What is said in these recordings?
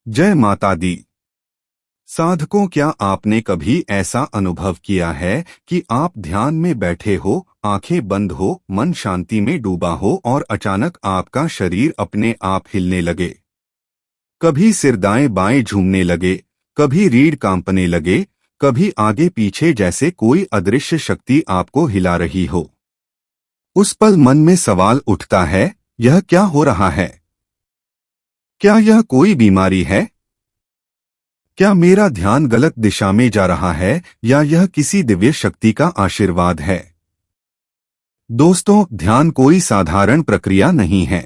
जय माता दी। साधकों, क्या आपने कभी ऐसा अनुभव किया है कि आप ध्यान में बैठे हो, आंखें बंद हो, मन शांति में डूबा हो और अचानक आपका शरीर अपने आप हिलने लगे? कभी सिर दाएं बाएं झूमने लगे, कभी रीढ़ कांपने लगे, कभी आगे पीछे जैसे कोई अदृश्य शक्ति आपको हिला रही हो। उस पल मन में सवाल उठता है, यह क्या हो रहा है? क्या यह कोई बीमारी है? क्या मेरा ध्यान गलत दिशा में जा रहा है या यह किसी दिव्य शक्ति का आशीर्वाद है? दोस्तों, ध्यान कोई साधारण प्रक्रिया नहीं है।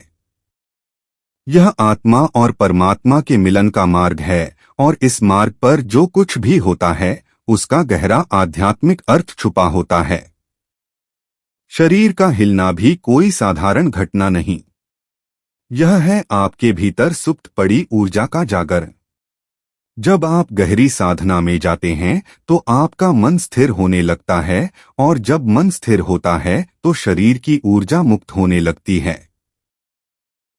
यह आत्मा और परमात्मा के मिलन का मार्ग है और इस मार्ग पर जो कुछ भी होता है उसका गहरा आध्यात्मिक अर्थ छुपा होता है। शरीर का हिलना भी कोई साधारण घटना नहीं। यह है आपके भीतर सुप्त पड़ी ऊर्जा का जागरण। जब आप गहरी साधना में जाते हैं तो आपका मन स्थिर होने लगता है और जब मन स्थिर होता है तो शरीर की ऊर्जा मुक्त होने लगती है।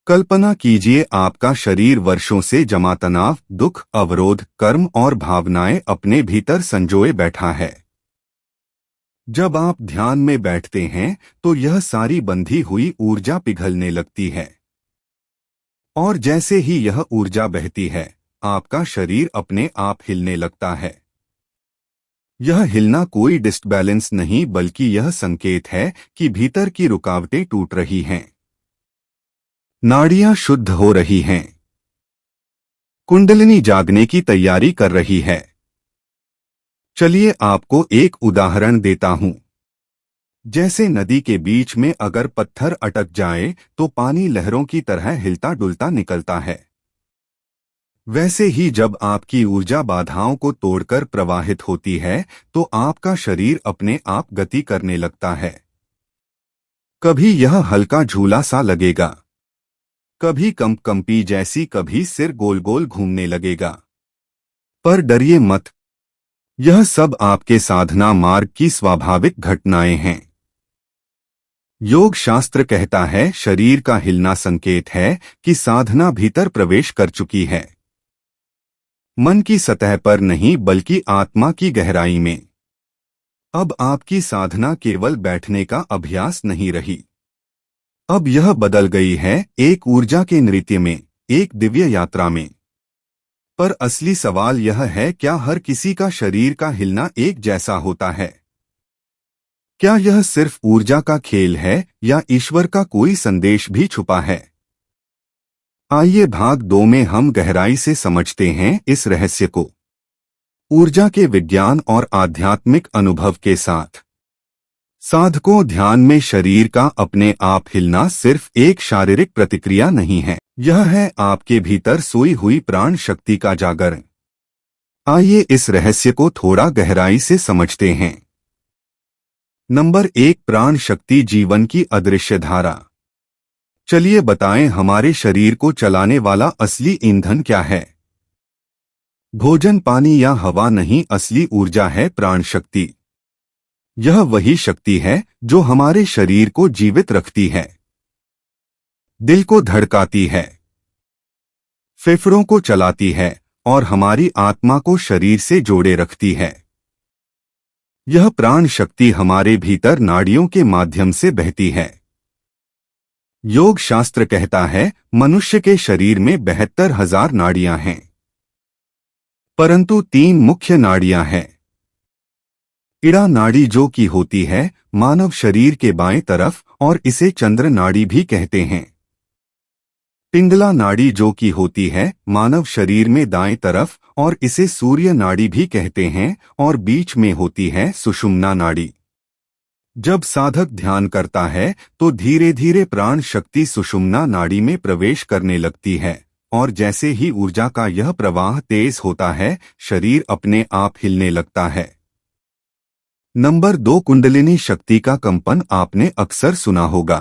कल्पना कीजिए, आपका शरीर वर्षों से जमा तनाव, दुख, अवरोध, कर्म और भावनाएं अपने भीतर संजोए बैठा है। जब आप ध्यान में बैठते हैं तो यह सारी बंधी हुई ऊर्जा पिघलने लगती है और जैसे ही यह ऊर्जा बहती है आपका शरीर अपने आप हिलने लगता है। यह हिलना कोई डिस्बैलेंस नहीं बल्कि यह संकेत है कि भीतर की रुकावटें टूट रही हैं, नाड़ियां शुद्ध हो रही हैं, कुंडलिनी जागने की तैयारी कर रही है। चलिए आपको एक उदाहरण देता हूं। जैसे नदी के बीच में अगर पत्थर अटक जाए तो पानी लहरों की तरह हिलता डुलता निकलता है। वैसे ही जब आपकी ऊर्जा बाधाओं को तोड़कर प्रवाहित होती है तो आपका शरीर अपने आप गति करने लगता है। कभी यह हल्का झूला सा लगेगा, कभी कंपी जैसी, कभी सिर गोल गोल घूमने लगेगा। पर डरिए मत, यह सब आपके साधना मार्ग की स्वाभाविक घटनाएं हैं। योग शास्त्र कहता है शरीर का हिलना संकेत है कि साधना भीतर प्रवेश कर चुकी है, मन की सतह पर नहीं बल्कि आत्मा की गहराई में। अब आपकी साधना केवल बैठने का अभ्यास नहीं रही, अब यह बदल गई है एक ऊर्जा के नृत्य में, एक दिव्य यात्रा में। पर असली सवाल यह है, क्या हर किसी का शरीर का हिलना एक जैसा होता है? क्या यह सिर्फ ऊर्जा का खेल है या ईश्वर का कोई संदेश भी छुपा है? आइए भाग 2 में हम गहराई से समझते हैं इस रहस्य को, ऊर्जा के विज्ञान और आध्यात्मिक अनुभव के साथ। साधकों, ध्यान में शरीर का अपने आप हिलना सिर्फ एक शारीरिक प्रतिक्रिया नहीं है, यह है आपके भीतर सोई हुई प्राण शक्ति का जागरण। आइए इस रहस्य को थोड़ा गहराई से समझते हैं। नंबर 1, प्राण शक्ति जीवन की अदृश्य धारा। चलिए बताएं, हमारे शरीर को चलाने वाला असली ईंधन क्या है? भोजन, पानी या हवा नहीं, असली ऊर्जा है प्राण शक्ति। यह वही शक्ति है जो हमारे शरीर को जीवित रखती है, दिल को धड़काती है, फेफड़ों को चलाती है और हमारी आत्मा को शरीर से जोड़े रखती है। यह प्राण शक्ति हमारे भीतर नाड़ियों के माध्यम से बहती है। योग शास्त्र कहता है मनुष्य के शरीर में 72,000 नाड़ियां हैं, परंतु 3 मुख्य नाड़ियां हैं। इड़ा नाड़ी जो कि होती है मानव शरीर के बाएं तरफ और इसे चंद्र नाड़ी भी कहते हैं। पिंगला नाड़ी जो कि होती है मानव शरीर में दाएं तरफ और इसे सूर्य नाड़ी भी कहते हैं, और बीच में होती है सुषुम्ना नाड़ी। जब साधक ध्यान करता है तो धीरे धीरे प्राण शक्ति सुषुम्ना नाड़ी में प्रवेश करने लगती है और जैसे ही ऊर्जा का यह प्रवाह तेज होता है शरीर अपने आप हिलने लगता है। नंबर 2, कुंडलिनी शक्ति का कंपन। आपने अक्सर सुना होगा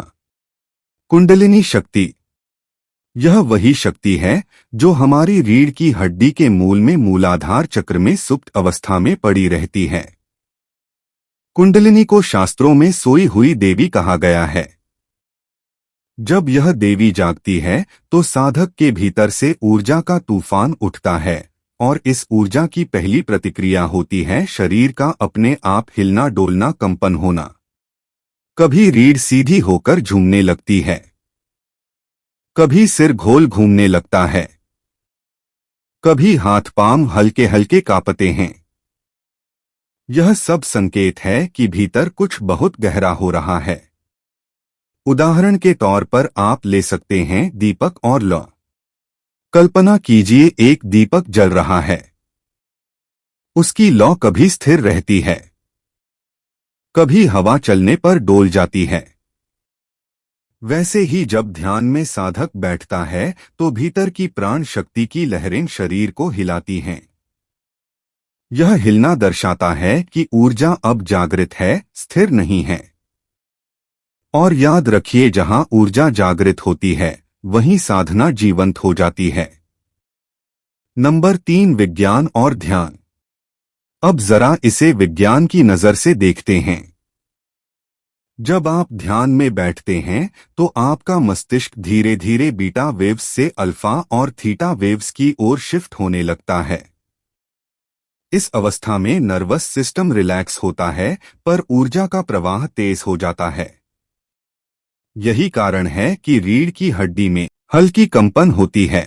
कुंडलिनी शक्ति। यह वही शक्ति है जो हमारी रीढ़ की हड्डी के मूल में मूलाधार चक्र में सुप्त अवस्था में पड़ी रहती है। कुंडलिनी को शास्त्रों में सोई हुई देवी कहा गया है। जब यह देवी जागती है तो साधक के भीतर से ऊर्जा का तूफान उठता है और इस ऊर्जा की पहली प्रतिक्रिया होती है शरीर का अपने आप हिलना डोलना कंपन होना। कभी रीढ़ सीधी होकर झूमने लगती है, कभी सिर गोल घूमने लगता है, कभी हाथ पांव हल्के हल्के कांपते हैं। यह सब संकेत है कि भीतर कुछ बहुत गहरा हो रहा है। उदाहरण के तौर पर आप ले सकते हैं दीपक और लौ। कल्पना कीजिए एक दीपक जल रहा है, उसकी लौ कभी स्थिर रहती है, कभी हवा चलने पर डोल जाती है। वैसे ही जब ध्यान में साधक बैठता है तो भीतर की प्राण शक्ति की लहरें शरीर को हिलाती हैं। यह हिलना दर्शाता है कि ऊर्जा अब जागृत है, स्थिर नहीं है। और याद रखिए, जहां ऊर्जा जागृत होती है वहीं साधना जीवंत हो जाती है। नंबर 3, विज्ञान और ध्यान। अब जरा इसे विज्ञान की नजर से देखते हैं। जब आप ध्यान में बैठते हैं तो आपका मस्तिष्क धीरे धीरे बीटा वेव्स से अल्फा और थीटा वेव्स की ओर शिफ्ट होने लगता है। इस अवस्था में नर्वस सिस्टम रिलैक्स होता है पर ऊर्जा का प्रवाह तेज हो जाता है। यही कारण है कि रीढ़ की हड्डी में हल्की कंपन होती है,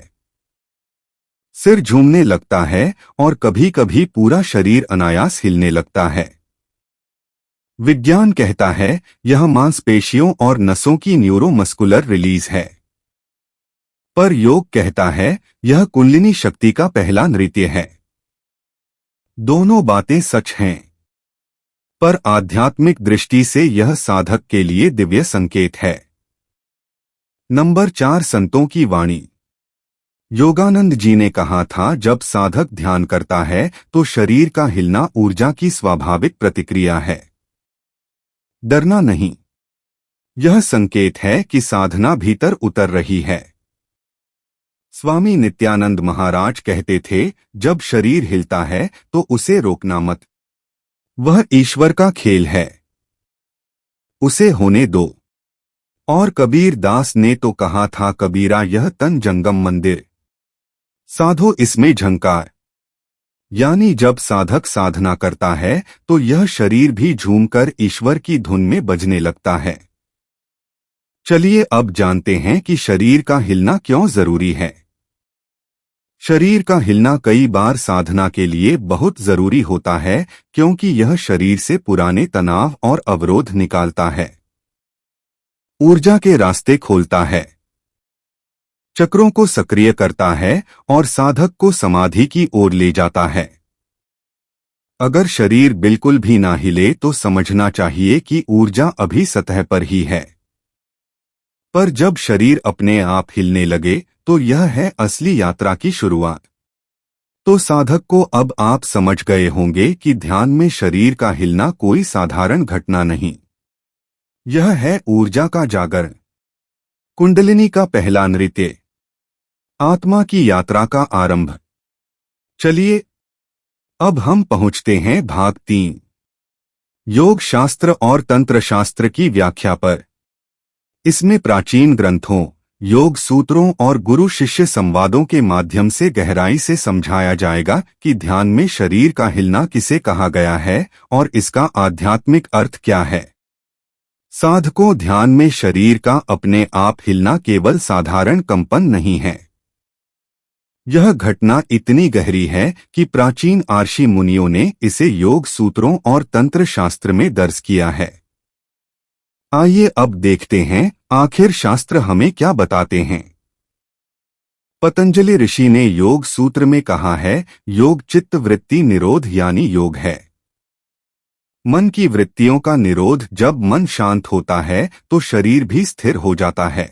सिर झूमने लगता है और कभी कभी पूरा शरीर अनायास हिलने लगता है। विज्ञान कहता है यह मांसपेशियों और नसों की न्यूरोमस्कुलर रिलीज है, पर योग कहता है यह कुंडलिनी शक्ति का पहला नृत्य है। दोनों बातें सच हैं, पर आध्यात्मिक दृष्टि से यह साधक के लिए दिव्य संकेत है। नंबर 4, संतों की वाणी। योगानंद जी ने कहा था, जब साधक ध्यान करता है तो शरीर का हिलना ऊर्जा की स्वाभाविक प्रतिक्रिया है। डरना नहीं, यह संकेत है कि साधना भीतर उतर रही है। स्वामी नित्यानंद महाराज कहते थे, जब शरीर हिलता है तो उसे रोकना मत, वह ईश्वर का खेल है, उसे होने दो। और कबीर दास ने तो कहा था, कबीरा यह तन जंगम मंदिर, साधो इसमें झंकार। यानी जब साधक साधना करता है तो यह शरीर भी झूमकर ईश्वर की धुन में बजने लगता है। चलिए अब जानते हैं कि शरीर का हिलना क्यों जरूरी है। शरीर का हिलना कई बार साधना के लिए बहुत जरूरी होता है, क्योंकि यह शरीर से पुराने तनाव और अवरोध निकालता है, ऊर्जा के रास्ते खोलता है, चक्रों को सक्रिय करता है और साधक को समाधि की ओर ले जाता है। अगर शरीर बिल्कुल भी ना हिले तो समझना चाहिए कि ऊर्जा अभी सतह पर ही है। पर जब शरीर अपने आप हिलने लगे तो यह है असली यात्रा की शुरुआत। तो साधक को अब आप समझ गए होंगे कि ध्यान में शरीर का हिलना कोई साधारण घटना नहीं, यह है ऊर्जा का जागरण, कुंडलिनी का पहला नृत्य, आत्मा की यात्रा का आरंभ। चलिए अब हम पहुंचते हैं भाग 3, योग शास्त्र और तंत्र शास्त्र की व्याख्या पर। इसमें प्राचीन ग्रंथों, योग सूत्रों और गुरु शिष्य संवादों के माध्यम से गहराई से समझाया जाएगा कि ध्यान में शरीर का हिलना किसे कहा गया है और इसका आध्यात्मिक अर्थ क्या है। साधकों, ध्यान में शरीर का अपने आप हिलना केवल साधारण कंपन नहीं है। यह घटना इतनी गहरी है कि प्राचीन आर्षि मुनियों ने इसे योग सूत्रों और तंत्र शास्त्र में दर्ज किया है। आइए अब देखते हैं आखिर शास्त्र हमें क्या बताते हैं। पतंजलि ऋषि ने योग सूत्र में कहा है, योग चित्त वृत्ति निरोध यानी योग है मन की वृत्तियों का निरोध। जब मन शांत होता है तो शरीर भी स्थिर हो जाता है,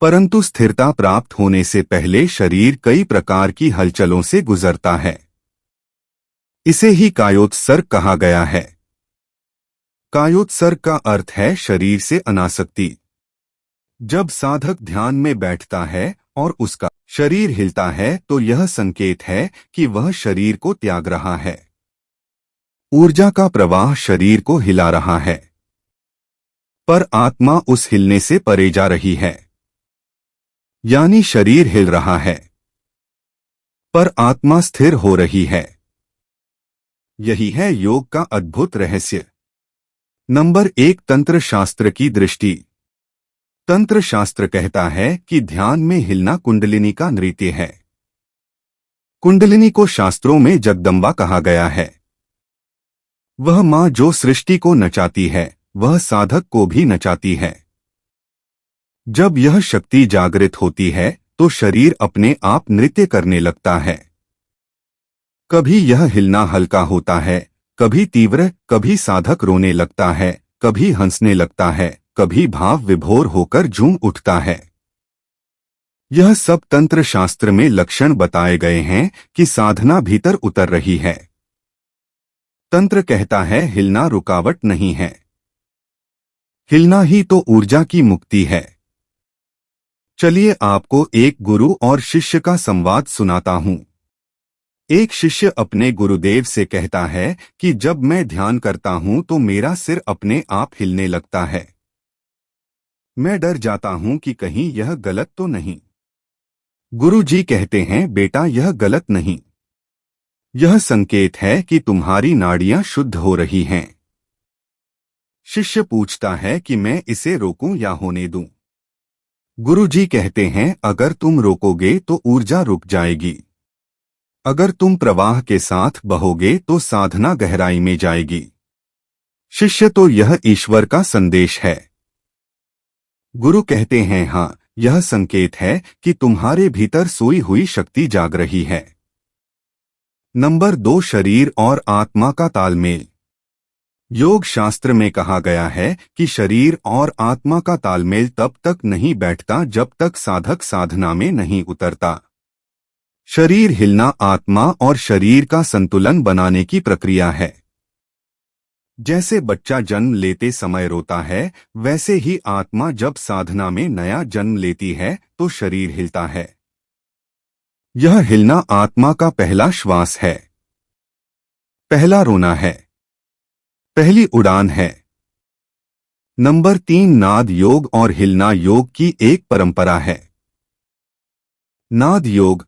परंतु स्थिरता प्राप्त होने से पहले शरीर कई प्रकार की हलचलों से गुजरता है। इसे ही कायोत्सर्ग कहा गया है। कायोत्सर्ग का अर्थ है शरीर से अनासक्ति। जब साधक ध्यान में बैठता है और उसका शरीर हिलता है तो यह संकेत है कि वह शरीर को त्याग रहा है, ऊर्जा का प्रवाह शरीर को हिला रहा है। पर आत्मा उस हिलने से परे जा रही है, यानी शरीर हिल रहा है पर आत्मा स्थिर हो रही है। यही है योग का अद्भुत रहस्य। नंबर 1, तंत्र शास्त्र की दृष्टि। तंत्र शास्त्र कहता है कि ध्यान में हिलना कुंडलिनी का नृत्य है। कुंडलिनी को शास्त्रों में जगदम्बा कहा गया है। वह मां जो सृष्टि को नचाती है, वह साधक को भी नचाती है। जब यह शक्ति जागृत होती है तो शरीर अपने आप नृत्य करने लगता है। कभी यह हिलना हल्का होता है, कभी तीव्र, कभी साधक रोने लगता है, कभी हंसने लगता है, कभी भाव विभोर होकर झूम उठता है। यह सब तंत्र शास्त्र में लक्षण बताए गए हैं कि साधना भीतर उतर रही है। तंत्र कहता है हिलना रुकावट नहीं है, हिलना ही तो ऊर्जा की मुक्ति है। चलिए आपको एक गुरु और शिष्य का संवाद सुनाता हूं। एक शिष्य अपने गुरुदेव से कहता है कि जब मैं ध्यान करता हूं तो मेरा सिर अपने आप हिलने लगता है। मैं डर जाता हूं कि कहीं यह गलत तो नहीं। गुरु जी कहते हैं, बेटा यह गलत नहीं, यह संकेत है कि तुम्हारी नाड़ियां शुद्ध हो रही हैं। शिष्य पूछता है कि मैं इसे रोकूं या होने दूं। गुरु जी कहते हैं, अगर तुम रोकोगे तो ऊर्जा रुक जाएगी, अगर तुम प्रवाह के साथ बहोगे तो साधना गहराई में जाएगी। शिष्य, तो यह ईश्वर का संदेश है। गुरु कहते हैं, हाँ, यह संकेत है कि तुम्हारे भीतर सोई हुई शक्ति जाग रही है। नंबर 2, शरीर और आत्मा का तालमेल। योग शास्त्र में कहा गया है कि शरीर और आत्मा का तालमेल तब तक नहीं बैठता जब तक साधक साधना में नहीं उतरता। शरीर हिलना आत्मा और शरीर का संतुलन बनाने की प्रक्रिया है। जैसे बच्चा जन्म लेते समय रोता है, वैसे ही आत्मा जब साधना में नया जन्म लेती है तो शरीर हिलता है। यह हिलना आत्मा का पहला श्वास है, पहला रोना है, पहली उड़ान है। नंबर 3, नाद योग और हिलना योग की एक परंपरा है। नाद योग,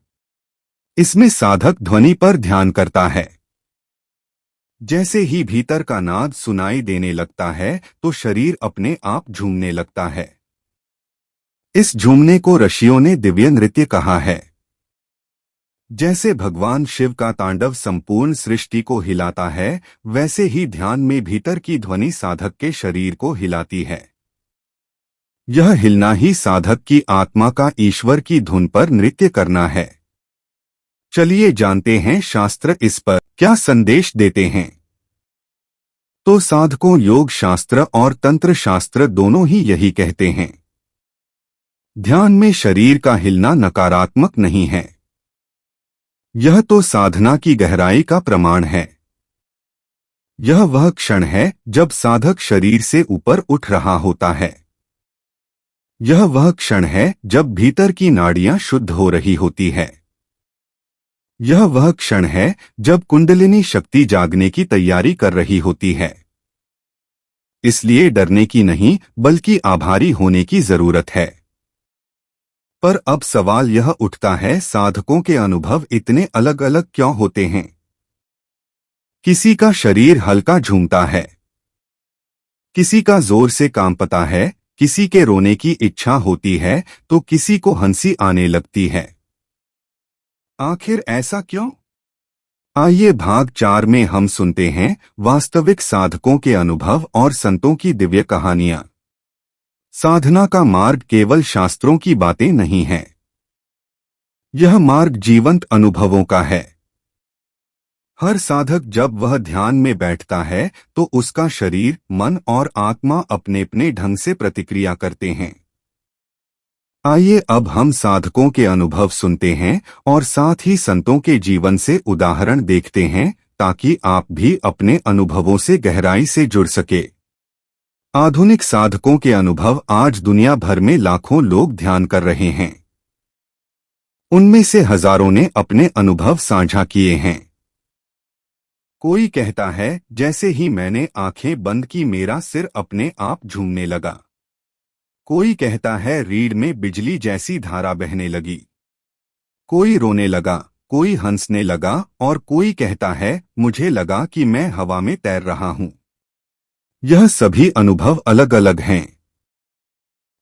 इसमें साधक ध्वनि पर ध्यान करता है। जैसे ही भीतर का नाद सुनाई देने लगता है तो शरीर अपने आप झूमने लगता है। इस झूमने को ऋषियों ने दिव्य नृत्य कहा है। जैसे भगवान शिव का तांडव संपूर्ण सृष्टि को हिलाता है, वैसे ही ध्यान में भीतर की ध्वनि साधक के शरीर को हिलाती है। यह हिलना ही साधक की आत्मा का ईश्वर की धुन पर नृत्य करना है। चलिए जानते हैं शास्त्र इस पर क्या संदेश देते हैं। तो साधकों, योग शास्त्र और तंत्र शास्त्र दोनों ही यही कहते हैं। ध्यान में शरीर का हिलना नकारात्मक नहीं है, यह तो साधना की गहराई का प्रमाण है। यह वह क्षण है जब साधक शरीर से ऊपर उठ रहा होता है। यह वह क्षण है जब भीतर की नाड़ियां शुद्ध हो रही होती है। यह वह क्षण है जब कुंडलिनी शक्ति जागने की तैयारी कर रही होती है। इसलिए डरने की नहीं, बल्कि आभारी होने की जरूरत है। पर अब सवाल यह उठता है, साधकों के अनुभव इतने अलग अलग क्यों होते हैं? किसी का शरीर हल्का झूमता है, किसी का जोर से कांपता है, किसी के रोने की इच्छा होती है तो किसी को हंसी आने लगती है। आखिर ऐसा क्यों? आइए भाग 4 में हम सुनते हैं वास्तविक साधकों के अनुभव और संतों की दिव्य कहानियां। साधना का मार्ग केवल शास्त्रों की बातें नहीं है, यह मार्ग जीवंत अनुभवों का है। हर साधक जब वह ध्यान में बैठता है तो उसका शरीर, मन और आत्मा अपने अपने ढंग से प्रतिक्रिया करते हैं। आइए अब हम साधकों के अनुभव सुनते हैं और साथ ही संतों के जीवन से उदाहरण देखते हैं, ताकि आप भी अपने अनुभवों से गहराई से जुड़ सके। आधुनिक साधकों के अनुभव आज दुनिया भर में लाखों लोग ध्यान कर रहे हैं। उनमें से हजारों ने अपने अनुभव साझा किए हैं। कोई कहता है जैसे ही मैंने आंखें बंद की मेरा सिर अपने आप झूमने लगा। कोई कहता है रीढ़ में बिजली जैसी धारा बहने लगी। कोई रोने लगा, कोई हंसने लगा और कोई कहता है मुझे लगा कि मैं हवा में तैर रहा हूं। यह सभी अनुभव अलग अलग हैं,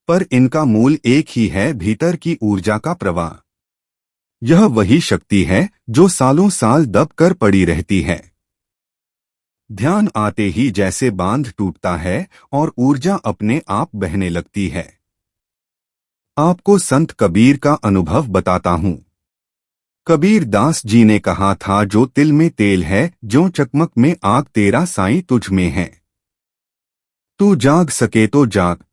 पर इनका मूल एक ही है, भीतर की ऊर्जा का प्रवाह। यह वही शक्ति है जो सालों साल दब कर पड़ी रहती है। ध्यान आते ही जैसे बांध टूटता है और ऊर्जा अपने आप बहने लगती है। आपको संत कबीर का अनुभव बताता हूं। कबीर दास जी ने कहा था जो तिल में तेल है, ज्यों चकमक में आग, तेरा साईं तुझ में है। तू जाग सके तो जाग।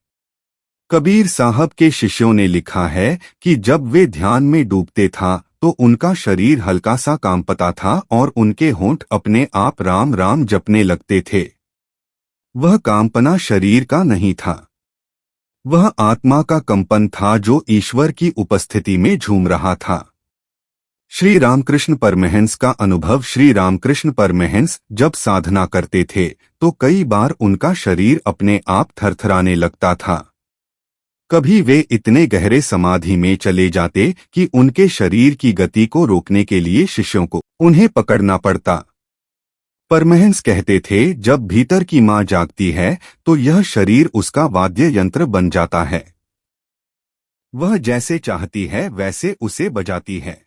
कबीर साहब के शिष्यों ने लिखा है कि जब वे ध्यान में डूबते था तो उनका शरीर हल्का सा कांपता था और उनके होंठ अपने आप राम राम जपने लगते थे। वह कांपना शरीर का नहीं था, वह आत्मा का कंपन था जो ईश्वर की उपस्थिति में झूम रहा था। श्री रामकृष्ण परमहंस का अनुभव। श्री रामकृष्ण परमहंस जब साधना करते थे तो कई बार उनका शरीर अपने आप थरथराने लगता था। कभी वे इतने गहरे समाधि में चले जाते कि उनके शरीर की गति को रोकने के लिए शिष्यों को उन्हें पकड़ना पड़ता। परमहंस कहते थे जब भीतर की मां जागती है तो यह शरीर उसका वाद्य यंत्र बन जाता है। वह जैसे चाहती है वैसे उसे बजाती है।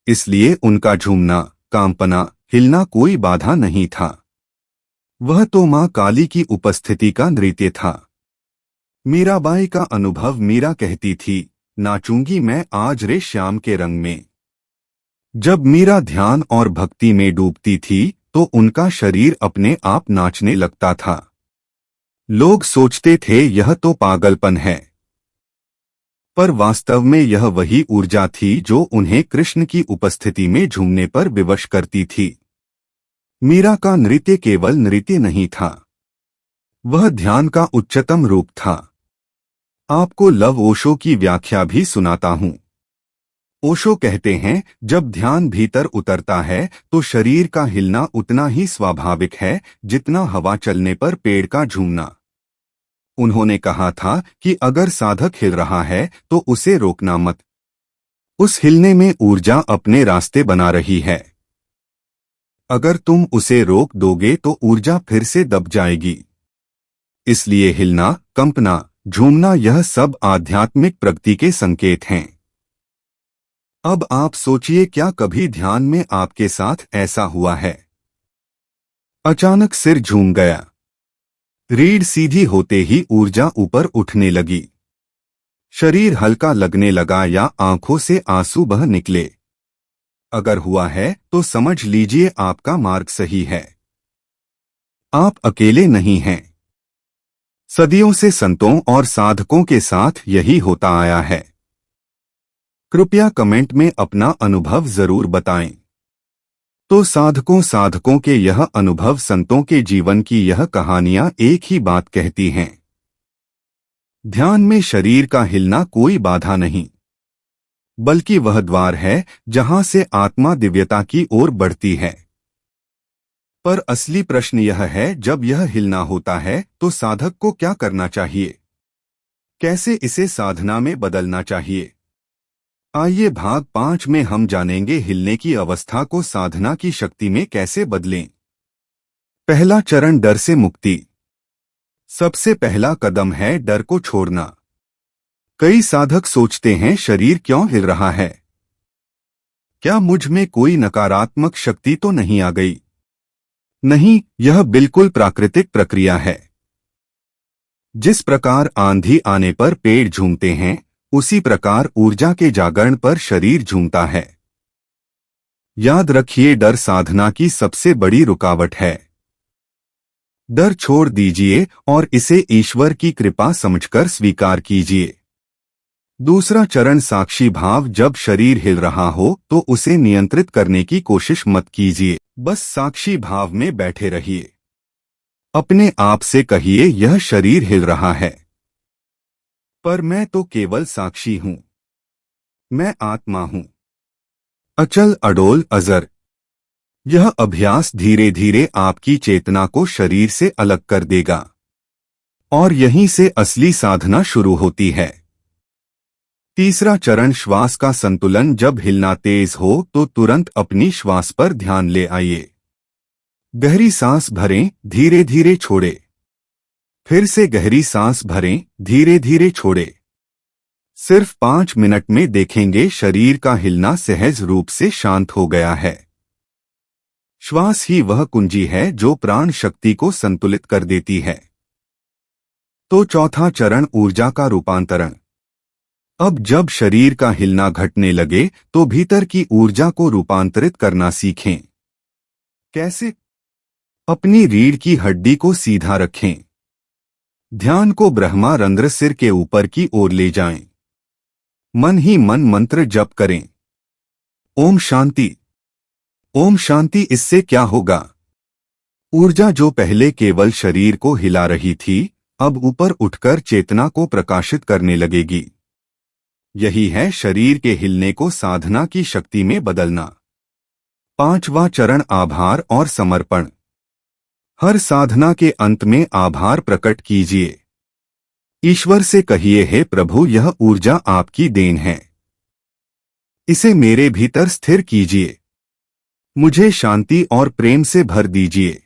इसलिए उनका झूमना, कांपना, हिलना कोई बाधा नहीं था। वह तो मां काली की उपस्थिति का नृत्य था। मीराबाई का अनुभव। मीरा कहती थी, नाचूंगी मैं आज रे श्याम के रंग में। जब मीरा ध्यान और भक्ति में डूबती थी तो उनका शरीर अपने आप नाचने लगता था। लोग सोचते थे यह तो पागलपन है, पर वास्तव में यह वही ऊर्जा थी जो उन्हें कृष्ण की उपस्थिति में झूमने पर विवश करती थी। मीरा का नृत्य केवल नृत्य नहीं था, वह ध्यान का उच्चतम रूप था। आपको लव ओशो की व्याख्या भी सुनाता हूं। ओशो कहते हैं जब ध्यान भीतर उतरता है तो शरीर का हिलना उतना ही स्वाभाविक है जितना हवा चलने पर पेड़ का झूमना। उन्होंने कहा था कि अगर साधक हिल रहा है तो उसे रोकना मत। उस हिलने में ऊर्जा अपने रास्ते बना रही है। अगर तुम उसे रोक दोगे तो ऊर्जा फिर से दब जाएगी। इसलिए हिलना, कंपना, झूमना यह सब आध्यात्मिक प्रगति के संकेत हैं। अब आप सोचिए क्या कभी ध्यान में आपके साथ ऐसा हुआ है? अचानक सिर झूम गया, रीढ़ सीधी होते ही ऊर्जा ऊपर उठने लगी, शरीर हल्का लगने लगा या आंखों से आंसू बह निकले। अगर हुआ है तो समझ लीजिए आपका मार्ग सही है। आप अकेले नहीं हैं। सदियों से संतों और साधकों के साथ यही होता आया है। कृपया कमेंट में अपना अनुभव जरूर बताएं। तो साधकों के यह अनुभव, संतों के जीवन की यह कहानियां एक ही बात कहती हैं। ध्यान में शरीर का हिलना कोई बाधा नहीं, बल्कि वह द्वार है जहां से आत्मा दिव्यता की ओर बढ़ती है। पर असली प्रश्न यह है, जब यह हिलना होता है तो साधक को क्या करना चाहिए? कैसे इसे साधना में बदलना चाहिए? आइए भाग 5 में हम जानेंगे हिलने की अवस्था को साधना की शक्ति में कैसे बदलें। पहला चरण, डर से मुक्ति। सबसे पहला कदम है डर को छोड़ना। कई साधक सोचते हैं शरीर क्यों हिल रहा है? क्या मुझ में कोई नकारात्मक शक्ति तो नहीं आ गई? नहीं, यह बिल्कुल प्राकृतिक प्रक्रिया है। जिस प्रकार आंधी आने पर पेड़ झूमते हैं, उसी प्रकार ऊर्जा के जागरण पर शरीर झूमता है। याद रखिए, डर साधना की सबसे बड़ी रुकावट है। डर छोड़ दीजिए और इसे ईश्वर की कृपा समझकर स्वीकार कीजिए। दूसरा चरण, साक्षी भाव। जब शरीर हिल रहा हो तो उसे नियंत्रित करने की कोशिश मत कीजिए, बस साक्षी भाव में बैठे रहिए। अपने आप से कहिए, यह शरीर हिल रहा है, पर मैं तो केवल साक्षी हूं। मैं आत्मा हूं, अचल, अडोल, अजर। यह अभ्यास धीरे धीरे आपकी चेतना को शरीर से अलग कर देगा और यहीं से असली साधना शुरू होती है। तीसरा चरण श्वास का संतुलन। जब हिलना तेज हो तो तुरंत अपनी श्वास पर ध्यान ले आइए। गहरी सांस भरें, धीरे धीरे छोड़ें। फिर से गहरी सांस भरें, धीरे धीरे छोड़ें। सिर्फ 5 मिनट में देखेंगे शरीर का हिलना सहज रूप से शांत हो गया है। श्वास ही वह कुंजी है जो प्राण शक्ति को संतुलित कर देती है। तो चौथा चरण ऊर्जा का रूपांतरण। अब जब शरीर का हिलना घटने लगे तो भीतर की ऊर्जा को रूपांतरित करना सीखें। कैसे? अपनी रीढ़ की हड्डी को सीधा रखें। ध्यान को ब्रह्मा रंध्र सिर के ऊपर की ओर ले जाएं। मन ही मन मंत्र जप करें। ओम शांति। ओम शांति। इससे क्या होगा? ऊर्जा जो पहले केवल शरीर को हिला रही थी, अब ऊपर उठकर चेतना को प्रकाशित करने लगेगी। यही है शरीर के हिलने को साधना की शक्ति में बदलना। पांचवा चरण आभार और समर्पण। हर साधना के अंत में आभार प्रकट कीजिए। ईश्वर से कहिए, हे प्रभु, यह ऊर्जा आपकी देन है। इसे मेरे भीतर स्थिर कीजिए। मुझे शांति और प्रेम से भर दीजिए।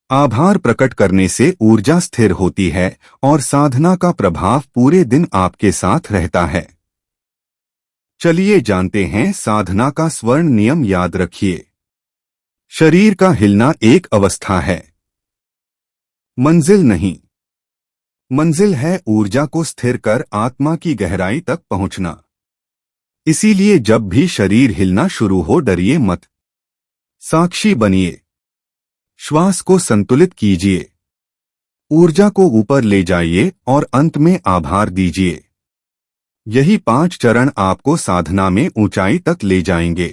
आभार प्रकट करने से ऊर्जा स्थिर होती है और साधना का प्रभाव पूरे दिन आपके साथ रहता है। चलिए जानते हैं साधना का स्वर्ण नियम। याद रखिए, शरीर का हिलना एक अवस्था है, मंजिल नहीं। मंजिल है ऊर्जा को स्थिर कर आत्मा की गहराई तक पहुंचना। इसीलिए जब भी शरीर हिलना शुरू हो, डरिए मत। साक्षी बनिए। श्वास को संतुलित कीजिए। ऊर्जा को ऊपर ले जाइए और अंत में आभार दीजिए। यही 5 चरण आपको साधना में ऊंचाई तक ले जाएंगे।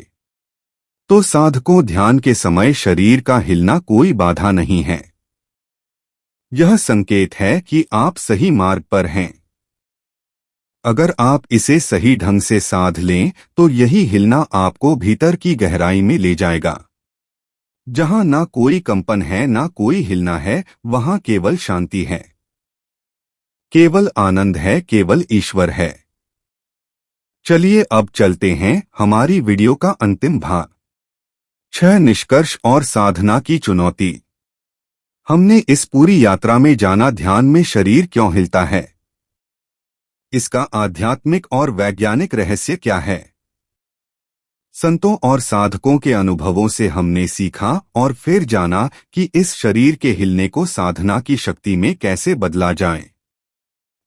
तो साधकों, ध्यान के समय शरीर का हिलना कोई बाधा नहीं है। यह संकेत है कि आप सही मार्ग पर हैं। अगर आप इसे सही ढंग से साध लें तो यही हिलना आपको भीतर की गहराई में ले जाएगा। जहां ना कोई कंपन है, ना कोई हिलना है, वहां केवल शांति है, केवल आनंद है, केवल ईश्वर है। चलिए अब चलते हैं हमारी वीडियो का अंतिम भाग। 6 निष्कर्ष और साधना की चुनौती। हमने इस पूरी यात्रा में जाना ध्यान में शरीर क्यों हिलता है, इसका आध्यात्मिक और वैज्ञानिक रहस्य क्या है। संतों और साधकों के अनुभवों से हमने सीखा और फिर जाना कि इस शरीर के हिलने को साधना की शक्ति में कैसे बदला जाए।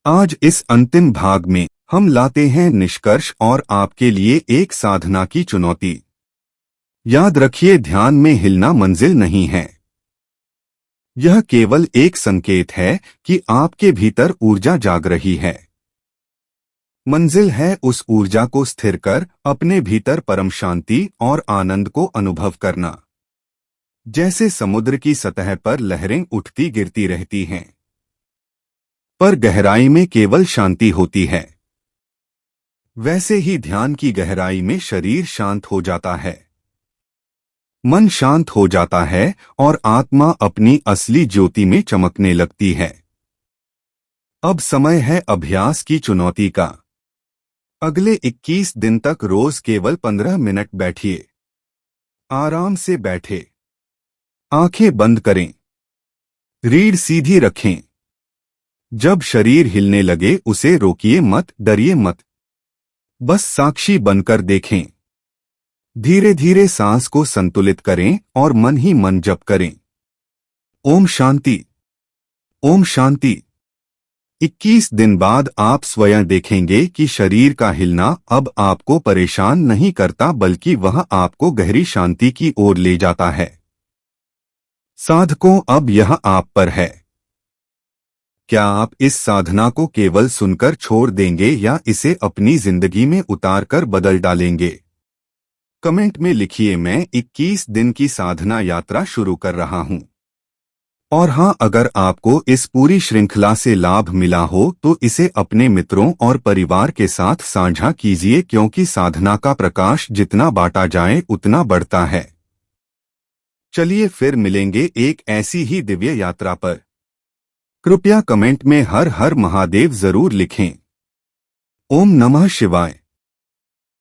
आज इस अंतिम भाग में हम लाते हैं निष्कर्ष और आपके लिए एक साधना की चुनौती। याद रखिए, ध्यान में हिलना मंजिल नहीं है। यह केवल एक संकेत है कि आपके भीतर ऊर्जा जाग रही है। मंजिल है उस ऊर्जा को स्थिर कर अपने भीतर परम शांति और आनंद को अनुभव करना। जैसे समुद्र की सतह पर लहरें उठती गिरती रहती हैं, पर गहराई में केवल शांति होती है, वैसे ही ध्यान की गहराई में शरीर शांत हो जाता है, मन शांत हो जाता है और आत्मा अपनी असली ज्योति में चमकने लगती है। अब समय है अभ्यास की चुनौती का। अगले 21 दिन तक रोज केवल 15 मिनट बैठिए। आराम से बैठे, आंखें बंद करें, रीढ़ सीधी रखें। जब शरीर हिलने लगे उसे रोकिए मत, डरिए मत, बस साक्षी बनकर देखें। धीरे धीरे सांस को संतुलित करें और मन ही मन जप करें, ओम शांति, ओम शांति। 21 दिन बाद आप स्वयं देखेंगे कि शरीर का हिलना अब आपको परेशान नहीं करता, बल्कि वह आपको गहरी शांति की ओर ले जाता है। साधकों, अब यह आप पर है। क्या आप इस साधना को केवल सुनकर छोड़ देंगे या इसे अपनी जिंदगी में उतारकर बदल डालेंगे? कमेंट में लिखिए, मैं 21 दिन की साधना यात्रा शुरू कर रहा हूं। और हाँ, अगर आपको इस पूरी श्रृंखला से लाभ मिला हो तो इसे अपने मित्रों और परिवार के साथ साझा कीजिए, क्योंकि साधना का प्रकाश जितना बांटा जाए उतना बढ़ता है। चलिए फिर मिलेंगे एक ऐसी ही दिव्य यात्रा पर। कृपया कमेंट में हर हर महादेव जरूर लिखें। ओम नमः शिवाय।